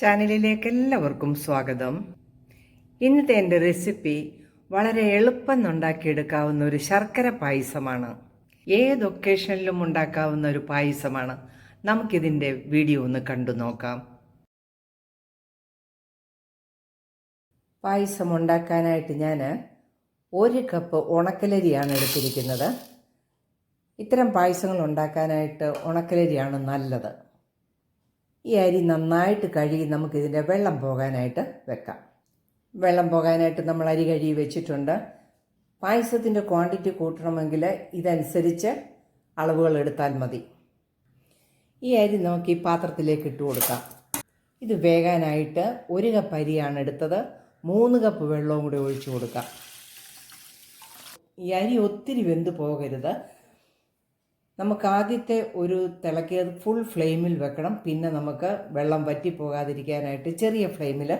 ചാനലിലേക്ക് എല്ലാവർക്കും സ്വാഗതം. ഇന്നത്തെ എൻ്റെ റെസിപ്പി വളരെ എളുപ്പം ഉണ്ടാക്കിയെടുക്കാവുന്ന ഒരു ശർക്കര പായസമാണ്. ഏത് ഒക്കേഷനിലും ഉണ്ടാക്കാവുന്ന ഒരു പായസമാണ്. നമുക്കിതിൻ്റെ വീഡിയോ ഒന്ന് കണ്ടു നോക്കാം. പായസം ഉണ്ടാക്കാനായിട്ട് ഞാൻ 1 കപ്പ് ഉണക്കലരിയാണ് എടുത്തിരിക്കുന്നത്. ഇത്തരം പായസങ്ങൾ ഉണ്ടാക്കാനായിട്ട് ഉണക്കലരിയാണ് നല്ലത്. ഈ അരി നന്നായിട്ട് കഴുകി നമുക്കിതിൻ്റെ വെള്ളം പോകാനായിട്ട് വെക്കാം. വെള്ളം പോകാനായിട്ട് നമ്മൾ അരി കഴുകി വെച്ചിട്ടുണ്ട്. പായസത്തിൻ്റെ ക്വാണ്ടിറ്റി കൂട്ടണമെങ്കിൽ ഇതനുസരിച്ച് അളവുകൾ എടുത്താൽ മതി. ഈ അരി നമുക്ക് ഈ പാത്രത്തിലേക്ക് ഇട്ട് കൊടുക്കാം. ഇത് വേകാനായിട്ട് 1 കപ്പ് അരിയാണ് എടുത്തത്. 3 കപ്പ് വെള്ളവും കൂടി ഒഴിച്ചു കൊടുക്കാം. ഈ അരി ഒത്തിരി വെന്ത് പോകരുത്. നമുക്ക് ആദ്യത്തെ ഒരു തിളക്കിയത് ഫുൾ ഫ്ലെയിമിൽ വെക്കണം. പിന്നെ നമുക്ക് വെള്ളം വറ്റി പോകാതിരിക്കാനായിട്ട് ചെറിയ ഫ്ലെയിമിൽ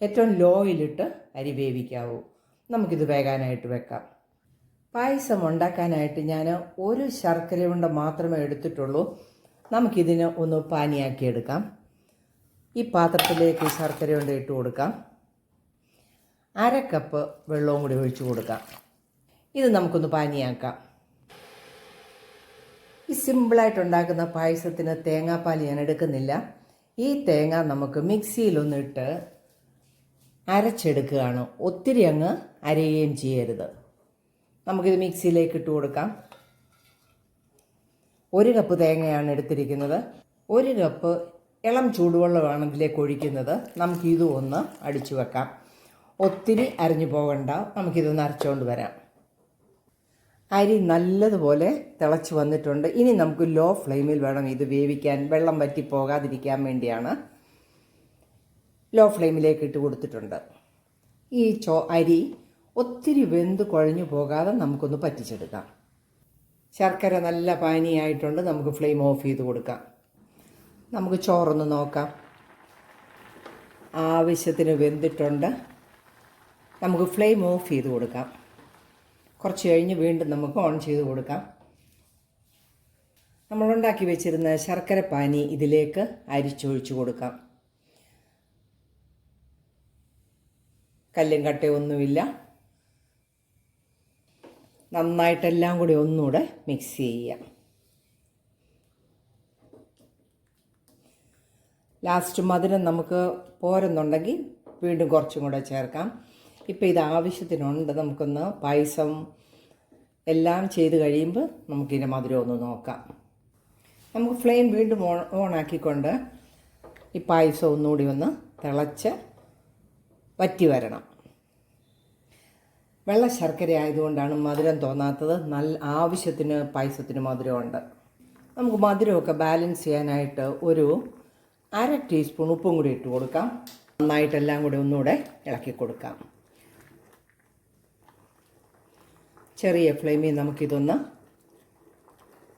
ഏറ്റവും ലോയിലിട്ട് അരി വേവിക്കാവൂ. നമുക്കിത് വേകാനായിട്ട് വെക്കാം. പായസം ഉണ്ടാക്കാനായിട്ട് ഞാൻ 1 ശർക്കര ഉണ്ട മാത്രമേ എടുത്തിട്ടുള്ളൂ. നമുക്കിതിന് ഒന്ന് പാനിയാക്കിയെടുക്കാം. ഈ പാത്രത്തിലേക്ക് ശർക്കര ഉണ്ട ഇട്ട് കൊടുക്കാം. 1/2 കപ്പ് വെള്ളവും കൂടി ഒഴിച്ചു കൊടുക്കാം. ഇത് നമുക്കൊന്ന് പാനിയാക്കാം. ഈ സിമ്പിളായിട്ടുണ്ടാക്കുന്ന പായസത്തിന് തേങ്ങാപ്പാൽ ഞാൻ എടുക്കുന്നില്ല. ഈ തേങ്ങ നമുക്ക് മിക്സിയിലൊന്നിട്ട് അരച്ചെടുക്കുകയാണ്. ഒത്തിരി അങ്ങ് അരയുകയും ചെയ്യരുത്. നമുക്കിത് മിക്സിയിലേക്ക് ഇട്ട് കൊടുക്കാം. 1 കപ്പ് തേങ്ങയാണ് എടുത്തിരിക്കുന്നത്. 1 കപ്പ് ഇളം ചൂടുവെള്ളമാണ് ഇതിലേക്ക് ഒഴിക്കുന്നത്. നമുക്കിതും ഒന്ന് അടിച്ചു വെക്കാം. ഒത്തിരി അരഞ്ഞു പോകണ്ട. നമുക്കിതൊന്ന് അരച്ചുകൊണ്ട് വരാം. അരി നല്ലതുപോലെ തിളച്ച് വന്നിട്ടുണ്ട്. ഇനി നമുക്ക് ലോ ഫ്ലെയിമിൽ വേണം ഇത് വേവിക്കാൻ. വെള്ളം വറ്റി പോകാതിരിക്കാൻ വേണ്ടിയാണ് ലോ ഫ്ലെയിമിലേക്ക് ഇട്ട് കൊടുത്തിട്ടുണ്ട്. ഈ അരി ഒത്തിരി വെന്ത് കുഴഞ്ഞു പോകാതെ നമുക്കൊന്ന് പറ്റിച്ചെടുക്കാം. ശർക്കര നല്ല പാനിയായിട്ടുണ്ട്. നമുക്ക് ഫ്ലെയിം ഓഫ് ചെയ്ത് കൊടുക്കാം. നമുക്ക് ചോറൊന്ന് നോക്കാം. ആവശ്യത്തിന് വെന്തിട്ടുണ്ട്. നമുക്ക് ഫ്ലെയിം ഓഫ് ചെയ്ത് കൊടുക്കാം. കുറച്ച് കഴിഞ്ഞ് വീണ്ടും നമുക്ക് ഓൺ ചെയ്ത് കൊടുക്കാം. നമ്മളുണ്ടാക്കി വെച്ചിരുന്ന ശർക്കര പാനി ഇതിലേക്ക് അരിച്ചൊഴിച്ച് കൊടുക്കാം. കല്ലും കട്ടയൊന്നുമില്ല. നന്നായിട്ടെല്ലാം കൂടി ഒന്നുകൂടെ മിക്സ് ചെയ്യാം. ലാസ്റ്റ് മധുരം നമുക്ക് പോരുന്നുണ്ടെങ്കിൽ വീണ്ടും കുറച്ചും കൂടെ ചേർക്കാം. ഇപ്പോൾ ഇത് ആവശ്യത്തിനുണ്ട്. നമുക്കൊന്ന് പായസം എല്ലാം ചെയ്ത് കഴിയുമ്പോൾ നമുക്കിതിൻ്റെ മധുരം ഒന്ന് നോക്കാം. നമുക്ക് ഫ്ലെയിം വീണ്ടും ഓണാക്കിക്കൊണ്ട് ഈ പായസം ഒന്നുകൂടി ഒന്ന് തിളച്ച് വറ്റി വരണം. വെള്ള ശർക്കര ആയതുകൊണ്ടാണ് മധുരം തോന്നാത്തത്. നല്ല ആവശ്യത്തിന് പായസത്തിന് മധുരമുണ്ട്. നമുക്ക് മധുരമൊക്കെ ബാലൻസ് ചെയ്യാനായിട്ട് ഒരു 1/2 ടീസ്പൂൺ ഉപ്പും കൂടി ഇട്ട് കൊടുക്കാം. നന്നായിട്ടെല്ലാം കൂടി ഒന്നുകൂടെ ഇളക്കി കൊടുക്കാം. ചെറിയ ഫ്ലെയിമിൽ നമുക്കിതൊന്ന്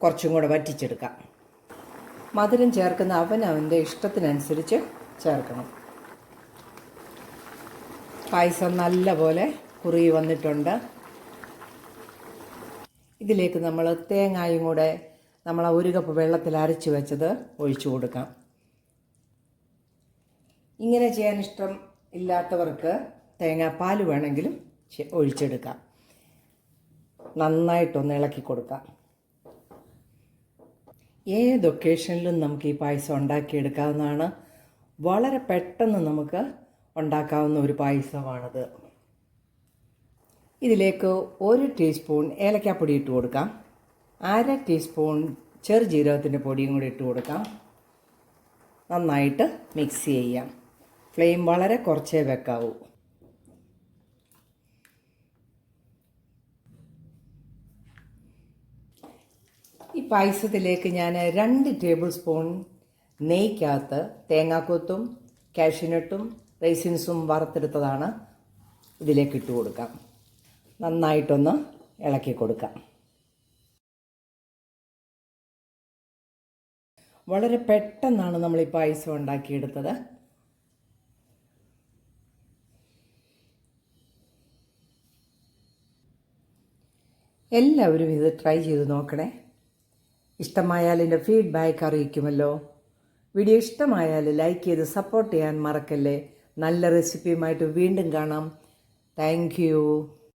കുറച്ചും കൂടെ വറ്റിച്ചെടുക്കാം. മധുരം ചേർക്കുന്ന അവനവൻ്റെ ഇഷ്ടത്തിനനുസരിച്ച് ചേർക്കണം. പായസം നല്ലപോലെ കുറുകി വന്നിട്ടുണ്ട്. ഇതിലേക്ക് നമ്മൾ തേങ്ങായും കൂടെ നമ്മൾ 1 കപ്പ് വെള്ളത്തിൽ അരച്ച് വെച്ചത് ഒഴിച്ചു കൊടുക്കാം. ഇങ്ങനെ ചെയ്യാൻ ഇഷ്ടം ഇല്ലാത്തവർക്ക് തേങ്ങാപ്പാൽ വേണമെങ്കിലും ഒഴിച്ചെടുക്കാം. നന്നായിട്ടൊന്ന് ഇളക്കി കൊടുക്കാം. ഏത് ഒക്കേഷനിലും നമുക്ക് ഈ പായസം ഉണ്ടാക്കിയെടുക്കാവുന്നതാണ്. വളരെ പെട്ടെന്ന് നമുക്ക് ഉണ്ടാക്കാവുന്ന ഒരു പായസമാണിത്. ഇതിലേക്ക് 1 ടീസ്പൂൺ ഏലക്കാപ്പൊടി ഇട്ട് കൊടുക്കാം. 1/2 ടീസ്പൂൺ ചെറുജീരകത്തിൻ്റെ പൊടിയും കൂടി ഇട്ട് കൊടുക്കാം. നന്നായിട്ട് മിക്സ് ചെയ്യാം. ഫ്ലെയിം വളരെ കുറച്ചേ വെക്കാവൂ. ഈ പായസത്തിലേക്ക് ഞാൻ 2 ടേബിൾ സ്പൂൺ നെയ്ക്കകത്ത് തേങ്ങാക്കൊത്തും കാഷ്യൂനട്ടും റൈസിൻസും വറുത്തെടുത്തതാണ് ഇതിലേക്ക് ഇട്ട് കൊടുക്കാം. നന്നായിട്ടൊന്ന് ഇളക്കി കൊടുക്കാം. വളരെ പെട്ടെന്നാണ് നമ്മൾ ഈ പായസം ഉണ്ടാക്കിയെടുത്തത്. എല്ലാവരും ഇത് ട്രൈ ചെയ്ത് നോക്കണേ. ഇഷ്ടമായാൽ എൻ്റെ ഫീഡ്ബാക്ക് അറിയിക്കുമല്ലോ. വീഡിയോ ഇഷ്ടമായാൽ ലൈക്ക് ചെയ്ത് സപ്പോർട്ട് ചെയ്യാൻ മറക്കല്ലേ. നല്ല റെസിപ്പിയുമായിട്ട് വീണ്ടും കാണാം. Thank you.